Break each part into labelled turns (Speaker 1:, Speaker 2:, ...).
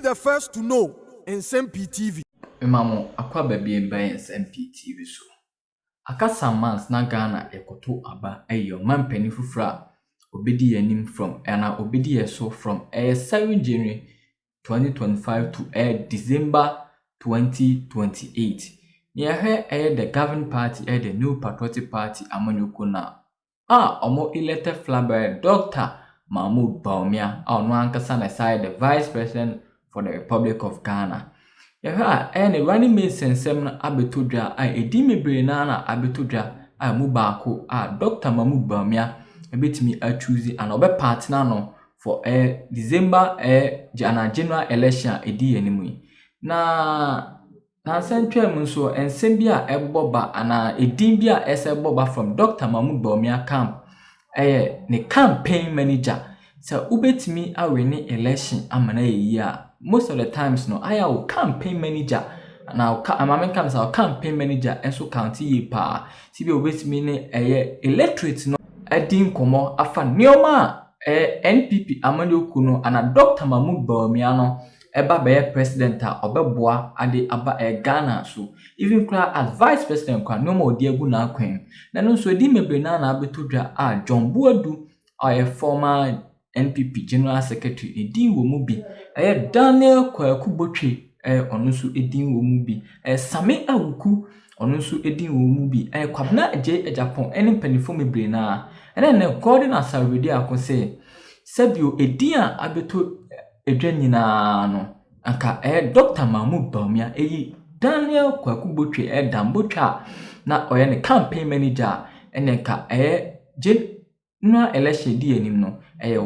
Speaker 1: the first to know Nsem-Pii TV.
Speaker 2: Imamo akwa baby mba Nsem-Pii TV so. Akasa months na Ghana ekoto aba ayo mampani fufra obedi yanim from ana obedi so from 7 January 2025 to December 2028. Near the governing party the New Patriotic Party amanyukuna omo elected flabber Dr. Bawumia no ankasa na side the Vice President for the Republic of Ghana. Any running mate Nsem na abetodwa edi mebre na abetodwa mu baako Dr. Bawumia ebetimi a choose and obe partner no for December general election edi animu na central munso ensem bia eboba ana edin bia eseboba from Dr. Bawumia camp ne campaign manager so ubetimi awini election amana yeya most of the times no I will campaign manager now amamen comes our campaign manager enso county ye pa sibi obetimi ne electorate no adin komo afa neoma NPP amanyoku no ana Dr. Bawumia no eba be president obeboa ade aba Ghana so even kra as vice president kwa no mo odi agu na akwen na no so edi mebre na abetodwa John Buadu former NPP General Secretary edin wo mu bi Daniel Botwey onu so edin wo mu bi Same Awuku onu so edin wo mu bi Kwabna Aje Japan eni panifo mebre na ene according Asare Bediako say sebio edin abeto edwa nyina no anka Dr. Bawumia Daniel Botwey Dambotwa na oye ne campaign manager ene ka no election di enim no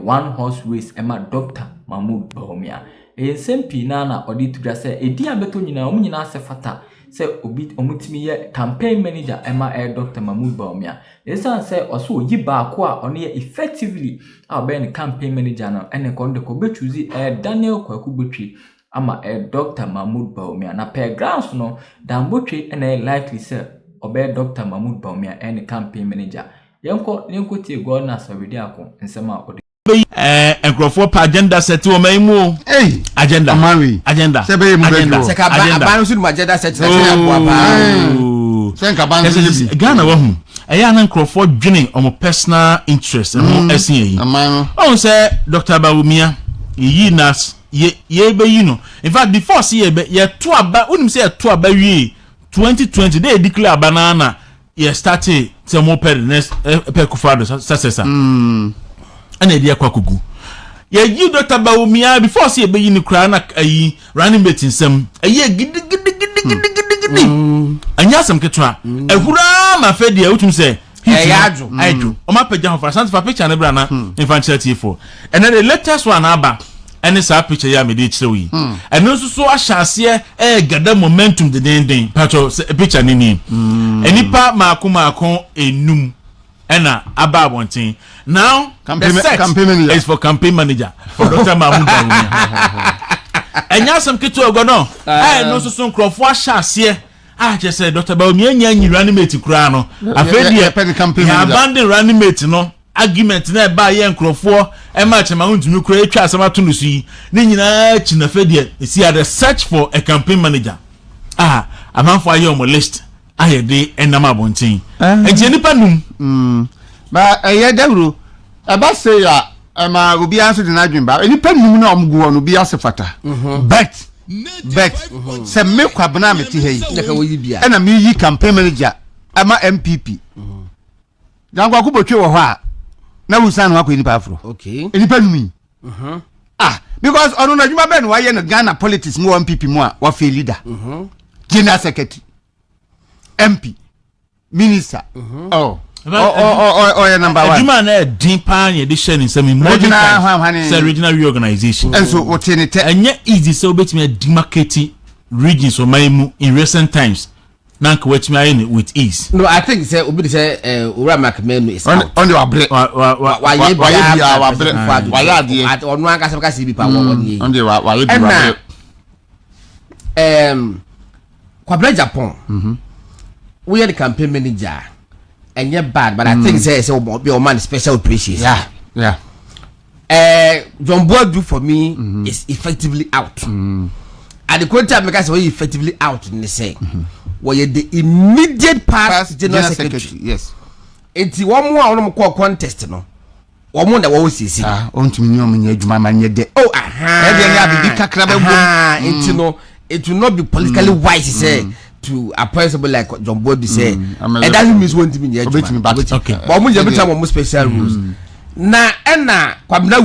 Speaker 2: one horse race ema Dr. Bawumia Nsem-Pii na odi tudwa se edi abeto nyina om nyina se fata se obi omutimi ye campaign manager ema Dr. Bawumia esa se oso yi baako a ono ye effectively abe ne campaign manager na ene ko ndeko be choose Daniel Botwey ama Dr. Bawumia na per grounds no Dambotwe ene likely se obe Dr. Bawumia ene campaign manager yenko tie go na Asare Bediako nsema odi
Speaker 3: enkrofo pa agenda set o maimu agenda agenda
Speaker 4: sebe mu agenda
Speaker 5: se ka ba so agenda set na aboa pa
Speaker 4: senka ban
Speaker 3: Ghana wa hu eya na enkrofo dwene omo personal interest no esen yi on say Dr. Bawumia yi nas ye be yi no in fact before see ye to aba unim say to aba wi 2020 they declare banana ye started to mo per next per kufado successor ana dia kwakugu ye yi Dr. Bawumia before see be yi ni kra na ayi running mate Nsem ayi gidi anya sam ketwa ehura ma fe dia utum say ayju o ma pagya ho for sant for picture na bra na infantile T4 and then the latest one aba any sa picture ya me dey kire wi and no so ahyase gada momentum de den patcho picture ni enipa maako enum ena aba abonten now campaign manager is for campaign manager for Dr. Bawumia enya sam keto ogo no no so nkrofo ahyase je say Dr. Bawumia nya nyira ni mate kura no afedi e abandon running mate no argument na ba ye nkrofo e ma chema huntumi kura etwa asamato no su ni nyina chi na fedi e see the search for a campaign manager amanfo aye on list aye de enam abonten enti nipa num
Speaker 4: ba eye dawro aba say ya ma obi anso de na dwen ba nipa num na omgo no bi asefata bet se me kwabna meti hei ena me yi campaign manager ama MPP Dangwa Botwey wo ho a na wusan wa ko nipa afro
Speaker 5: okay
Speaker 4: nipa numi because ono na djuma be no waye no Ghana politics mo MPP mo a wa fe leader general secretary MP minister ya number 1
Speaker 3: djuma na din pan ye de share ni sami regional reorganization
Speaker 4: and so what in it
Speaker 3: anya easy so betimi demarcate regions o maimu in recent times nanka wetimi ayi with ease.
Speaker 5: No, I think say obi say ura makmenu is
Speaker 4: on the wabre
Speaker 5: onu anga se ka si bi pa won yi
Speaker 4: on the wabre
Speaker 5: kwabra Japan we are the campaign manager and you're bad but I think say be man special operations
Speaker 4: yeah
Speaker 5: John Boadu for me is effectively out. At the current time, because we effectively out in the say, where the immediate past general secretary.
Speaker 4: Yes.
Speaker 5: It's one more on call contest, no. One more that was see.
Speaker 4: On to me, oh,
Speaker 5: it will not be politically wise to say to a person like John Boadu say. It doesn't mean one to me yet. Okay. But we have some special rules. Na kwabna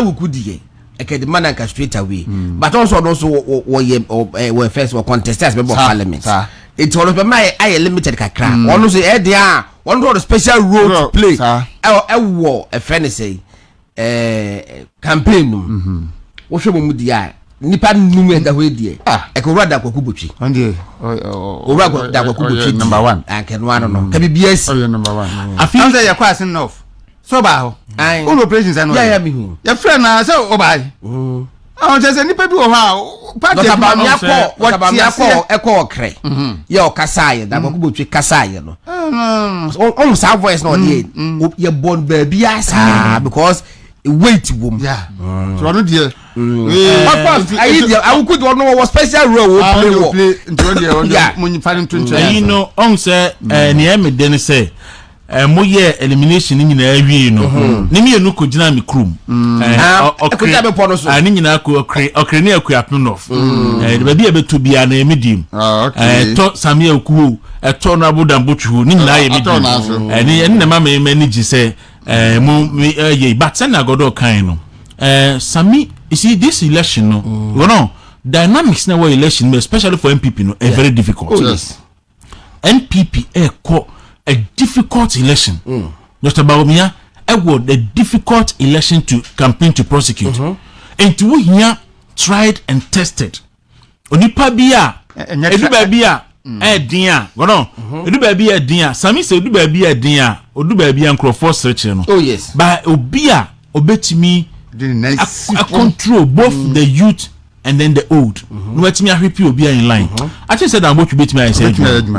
Speaker 5: wuku die the man can straight away but also we first we contest as member of parliament it always be my I limited kakra one say there one got a special role to play war a friend say campaign wo hwe mu dia nipa numu da we die e ko rada kwaku botwi
Speaker 4: ande
Speaker 5: o rada da kwaku botwi
Speaker 4: number 1
Speaker 5: ake no ano no ka bibias
Speaker 4: number 1 I feel say you kwass enough so ba ho all operations are no
Speaker 5: yeah me hu
Speaker 4: your friend na say o ba I just nipa bi wo ha party
Speaker 5: ba mi akọ what ba mi akọ e ko okre ye o kasaye da kwaku botwi kasaye no on sa voice no dey ye born baby asa because wait wom
Speaker 4: yeah so no dey
Speaker 5: of course I could know what special role will play
Speaker 3: you know on say near me then say mo ye elimination nyina awie no ne me no ko gina me krum ani nyina ko okre ne akuapno no ba bia beto bia na medium to samia okuo to no abodam botwu ne nyina ye medium ani ne ma me ni gi say mo ye but na godo kan no Sami, you see this election, no, you know, dynamics now election, especially for MPP, no, are very difficult.
Speaker 4: Oh, yes.
Speaker 3: MPP a difficult election. Dr. Bawumia, was a difficult election to campaign to prosecute. And to here tried and tested. Onipa bia, edu babia, dia, gono. Edu babia dia. Sami say edu babia dia. Odu babia nkrofo search no.
Speaker 5: Oh yes.
Speaker 3: But obia obetimi I control both the youth and then the old. No let me happy obi in line. I just said I'm what you bet me I said. And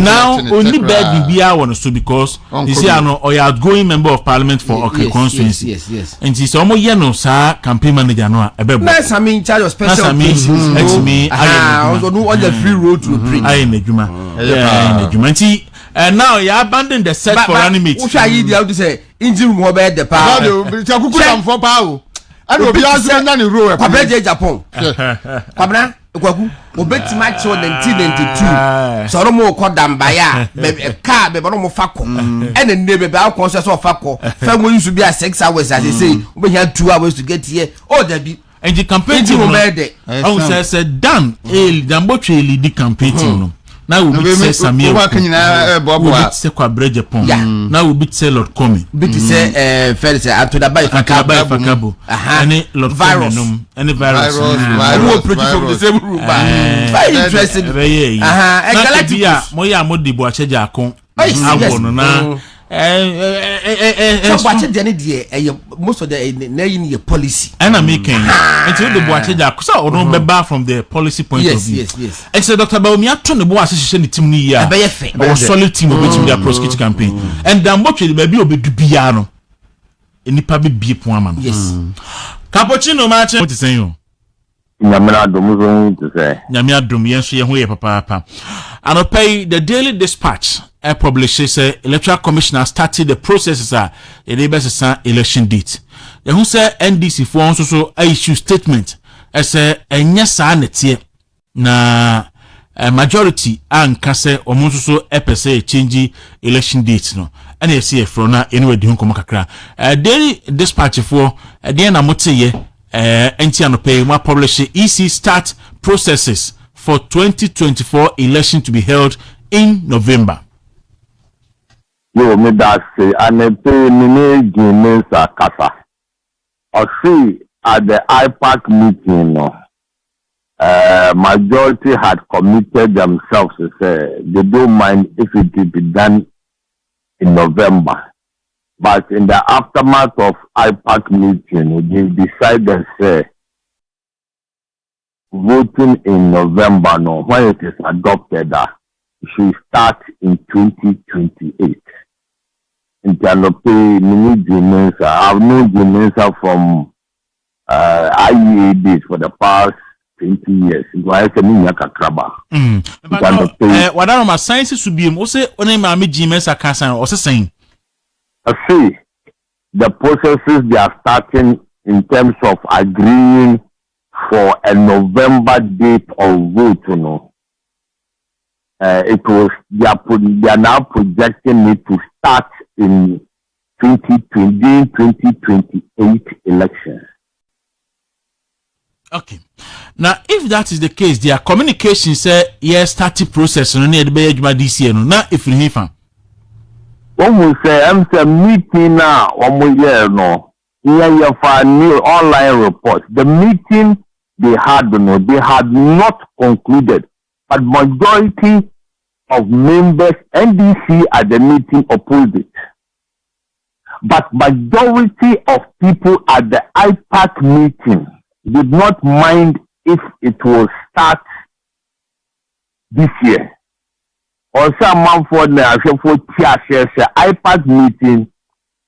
Speaker 3: now only bad bibia want so because you see I know or you outgoing member of parliament for okay constituency.
Speaker 5: Yes.
Speaker 3: And it's almost no sir campaign manager no abebo.
Speaker 5: Nice I mean charge of special
Speaker 3: let me
Speaker 5: I also know on the free road to bring.
Speaker 3: I in the juma. Yeah, in the and now you abandon the set for animate.
Speaker 5: What shall you do to say engine room over the power?
Speaker 4: Kuku for power. I don't be answering na ni row.
Speaker 5: Kwabeje Japan. Kwabna kwaku obeti match 1992. So no mo ko dambaya car be no mo fako. And the neighbor be conscious of fako. Fa mo use be 6 hours as they say. We have 2 hours to get here. Oh there be
Speaker 3: and the campaign team no. Say done. Botwey lead the campaign team no. Now we beat say Samuel. We beat say Kwabre Japan. Now we beat say Lord Comey.
Speaker 5: Beat say first say Antoda Bai
Speaker 3: Fakabo. Any Lord
Speaker 5: virus.
Speaker 3: Any virus.
Speaker 5: Who produce from the same room. Very interesting.
Speaker 3: Galacticus. Moya modibo acheja akon. Awono na.
Speaker 5: So watch the most of the policy.
Speaker 3: And I'm making until the boacheja so don't be bar from the policy point of view.
Speaker 5: Yes.
Speaker 3: And so Dr. Bawumia turn the boy association the team ni ya. Or solid team of which we are prosecuting campaign. And then what the baby obi do biano. Enipa be bi man.
Speaker 5: Yes.
Speaker 3: Cappuccino match what is saying?
Speaker 6: Nyamira domuzo to say.
Speaker 3: Nyamia dom yenso ye ho ye papa. And pay the Daily Dispatch publishes say electoral commissioner started the processes election date. They who say NDC for also issue statement as a nyasa netie na majority anka say omo so epese change election date no. And you see from na anyway di hunko kakra. Daily Dispatch for dey na moteye enti anope ma publish EC start processes for 2024 election to be held in November.
Speaker 6: Yo, me that say, and I pay me Guinness Kasa. Or see at the IPAC meeting, majority had committed themselves to say they don't mind if it will be done in November. But in the aftermath of IPAC meeting, they decided say voting in November, when it is adopted, should start in 2028. Nsem-Pii, Mini Jimensa. I've known Jimensa from IEA for the past 20 years. Why say me Kakraba?
Speaker 3: What are my sciences to be? What's it? When I'm Jimensa Kasan or saying?
Speaker 6: I see the processes they are starting in terms of agreeing for a November date of vote, you know. They are now projecting it to start in 2028 elections.
Speaker 3: Okay. Now, if that is the case, their communication say yes, starting process no need be this year. Now, if you hear
Speaker 6: one will say, I'm meeting now, 1 more year, no. Here you find new online reports. The meeting they had, no, they had not concluded, but majority of members NDC at the meeting opposed it. But majority of people at the IPAC meeting did not mind if it will start this year. Or some month for the IPAC meeting,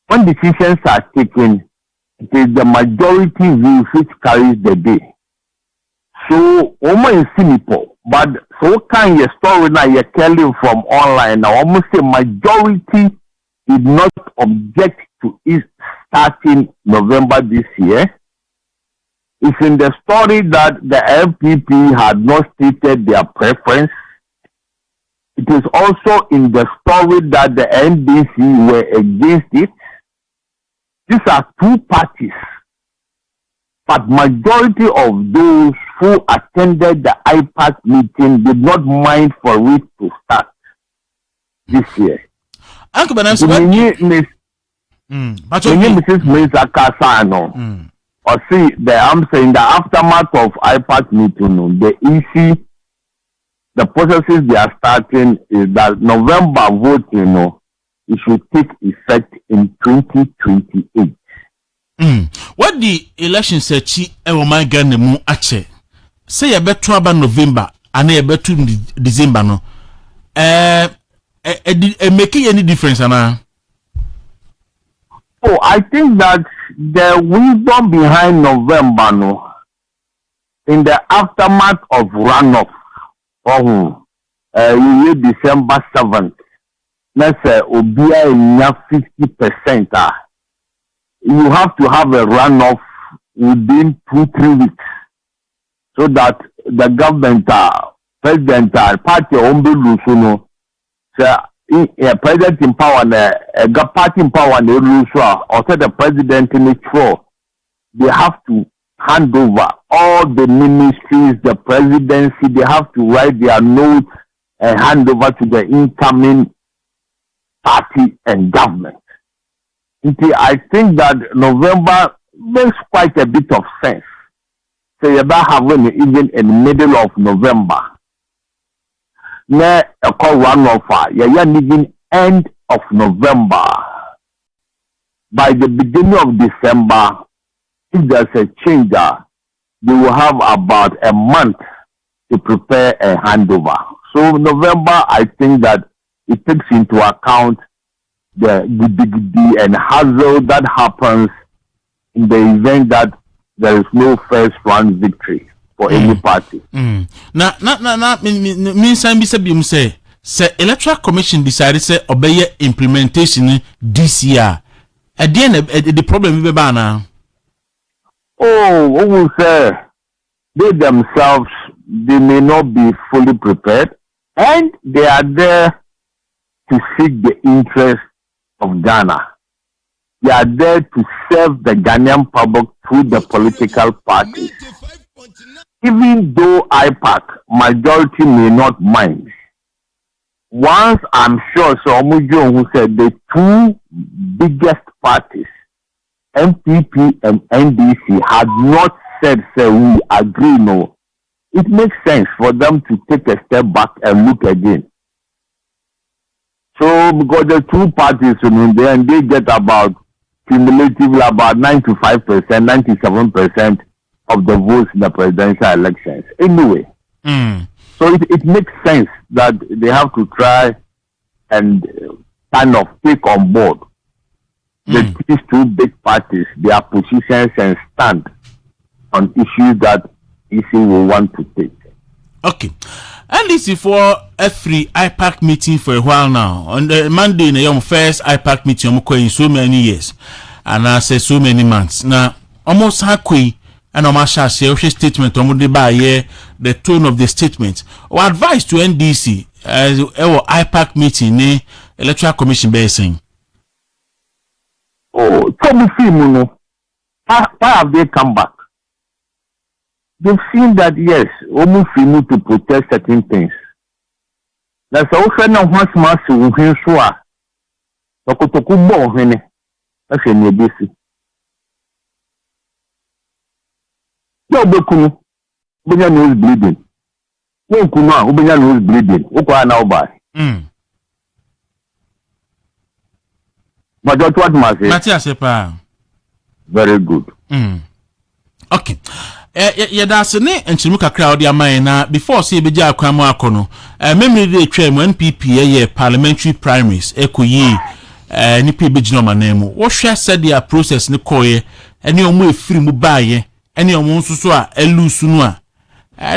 Speaker 6: when decisions are taken, it is the majority view which carries the day. So, Oma is simple, but so can your story now you're telling from online now. Almost a majority did not object to it starting November this year. It's in the story that the LPP had not stated their preference. It is also in the story that the NDC were against it. These are two parties. But majority of those who attended the IPAC meeting did not mind for it to start this year.
Speaker 3: Uncle Mrs.
Speaker 6: Kasano. Or see, I'm saying the aftermath of IPAC meeting, the EC, the processes they are starting is that November vote, it should take effect in 2028.
Speaker 3: What the election said, chi my gun mu ache. Say a bet about November and a bet December no. Making any difference, Anna?
Speaker 6: Oh, I think that the wisdom behind November, no, in the aftermath of runoff, December 7th, let's say, Obia in 50%. You have to have a runoff within 2-3 weeks so that the government, president, party, president in power, party in power, or the president in it for, they have to hand over all the ministries, the presidency, they have to write their notes and hand over to the incoming party and government. I think that November makes quite a bit of sense. So you don't have any even in the middle of November. Now a call runoff, you're even end of November. By the beginning of December, if there's a change, they will have about a month to prepare a handover. So November, I think that it takes into account the and hassle that happens in the event that there is no first round victory for any party.
Speaker 3: Now, means I say Electoral Commission decided say obey implementation this year. At the end, the problem is now.
Speaker 6: Oh, what will say? They themselves, they may not be fully prepared, and they are there to seek the interest of Ghana. They are there to serve the Ghanaian public through the political parties. Even though IPAC majority may not mind, once I'm sure Somujo who said the two biggest parties, NPP and NDC, had not said say we agree, no, it makes sense for them to take a step back and look again. So because the two parties, they get about cumulatively about 95%, 97% of the votes in the presidential elections. Anyway, so it makes sense that they have to try and kind of take on board these two big parties, their positions and stand on issues that EC will want to take.
Speaker 3: Okay. And this is for a free IPAC meeting for a while now. On the Monday, the first IPAC meeting in so many years. And I say so many months. Now, almost halfway, and almost shall say statement on the tone of the statement. Or advice to NDC as our IPAC meeting, Electoral Commission basing.
Speaker 6: Oh, tell me, why have they come back? They've seen that, yes, Omufimu to protest certain things. That's also not once mass who can show. Tokubo, that's a new basic. No, Bokunu, Ubenya nose bleeding. No, Kuma, Ubenya nose bleeding. Ukwa now by. But that's what must say.
Speaker 3: Matthias,
Speaker 6: Very good.
Speaker 3: Okay. That's a name and Chimuka crowd ya na before say Bediako akono. Memory day tram NPP parliamentary primaries ekoyi nipa bejino manemu. What share said their process ne koye any omo free mu baye any omo nso so a elusu no a.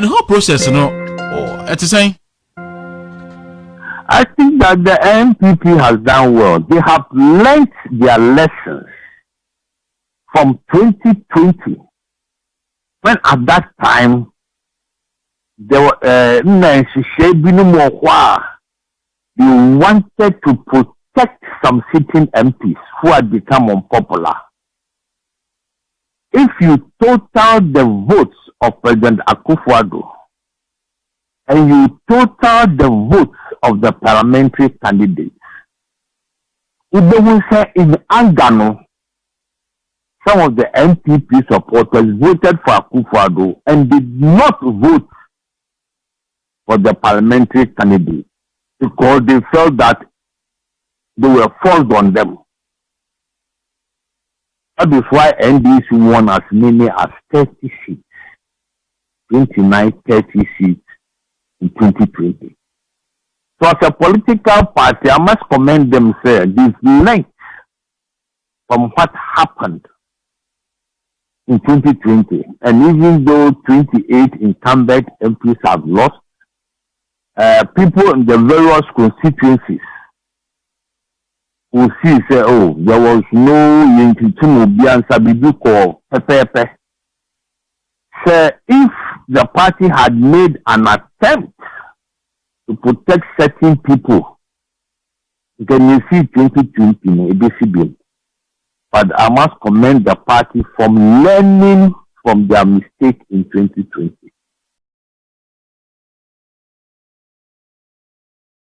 Speaker 3: The whole process no it is saying
Speaker 6: I think that the NPP has done well. They have learnt their lessons from 2020. When at that time there were they wanted to protect some sitting MPs who had become unpopular. If you total the votes of President Akufo-Addo and you total the votes of the parliamentary candidates, if they will say in Angano, some of the NPP supporters voted for Akufo-Addo and did not vote for the parliamentary candidate because they felt that they were forced on them. That is why NDC won as many as 30 seats, 29, 30 seats in 2020. So as a political party, I must commend them, sir. They've learned from what happened in 2020, and even though 28 incumbent MPs have lost, people in the various constituencies will see, say, oh, there was no Nsem-Pii Bediako Pepe. So if the party had made an attempt to protect certain people, then you see 2020 in ABCB. But I must commend the party from learning from their mistake in 2020.